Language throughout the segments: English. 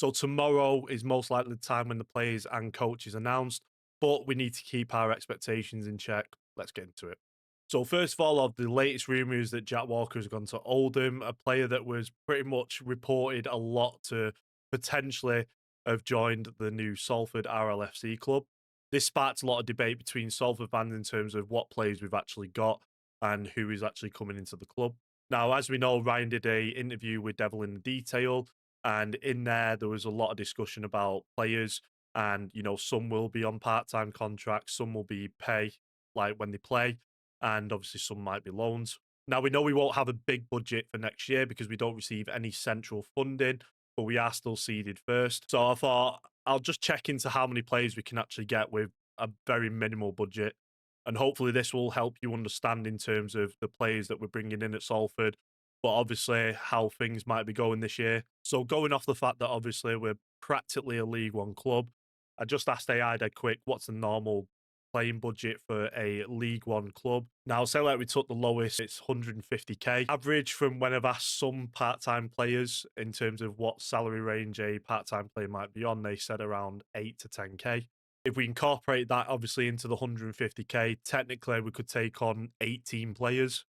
So tomorrow is most likely the time when the players and coaches announced, but we need to keep our expectations in check. Let's get into it. So first of all, of the latest rumours that Jack Walker has gone to Oldham, a player that was pretty much reported a lot to potentially have joined the new Salford RLFC club. This sparked a lot of debate between Salford fans in terms of what players we've actually got and who is actually coming into the club. Now, as we know, Ryan did a interview with Devil in the Detail, and in there was a lot of discussion about players, and some will be on part-time contracts, some will be pay like when they play, and obviously some might be loans. Now we know we won't have a big budget for next year because we don't receive any central funding, but we are still seeded first. So I thought I'll just check into how many players we can actually get with a very minimal budget. And hopefully this will help you understand in terms of the players that we're bringing in at Salford, but obviously how things might be going this year. So going off the fact that obviously we're practically a League One club, I just asked AI dead quick, what's the normal playing budget for a League One club? Now, say like we took the lowest, it's 150k. Average from when I've asked some part-time players in terms of what salary range a part-time player might be on, they said around 8 to 10k. If we incorporate that obviously into the 150k, technically we could take on 18 players.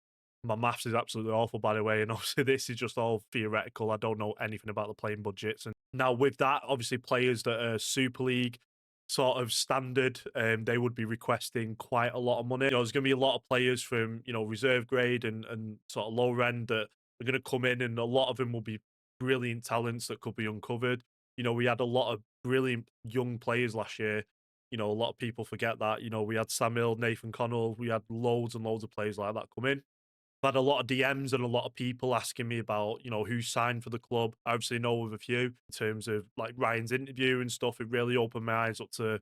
My maths is absolutely awful, by the way, and obviously this is just all theoretical. I don't know anything about the playing budgets. And now with that, obviously players that are Super League sort of standard, they would be requesting quite a lot of money. There's going to be a lot of players from reserve grade and sort of lower end that are going to come in, and a lot of them will be brilliant talents that could be uncovered. We had a lot of brilliant young players last year. A lot of people forget that. We had Samuel, Nathan Connell, we had loads and loads of players like that come in. I've had a lot of DMs and a lot of people asking me about, who signed for the club. I obviously know of a few in terms of like Ryan's interview and stuff. It really opened my eyes up to,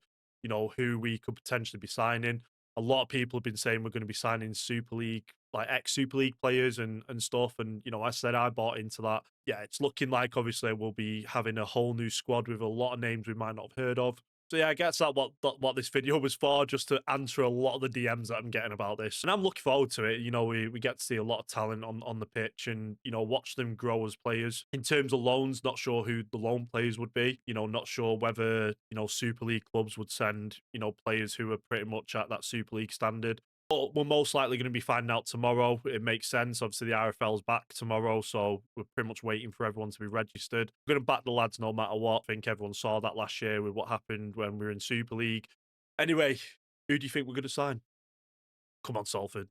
who we could potentially be signing. A lot of people have been saying we're going to be signing Super League, like ex Super League players and stuff. And, I said I bought into that. Yeah, it's looking like obviously we'll be having a whole new squad with a lot of names we might not have heard of. So yeah, I guess that what this video was for, just to answer a lot of the DMs that I'm getting about this. And I'm looking forward to it. We get to see a lot of talent on the pitch and, watch them grow as players. In terms of loans, not sure who the loan players would be. Not sure whether, Super League clubs would send, players who are pretty much at that Super League standard. But we're most likely going to be finding out tomorrow. It makes sense. Obviously, the RFL's back tomorrow, so we're pretty much waiting for everyone to be registered. We're going to back the lads no matter what. I think everyone saw that last year with what happened when we were in Super League. Anyway, who do you think we're going to sign? Come on, Salford.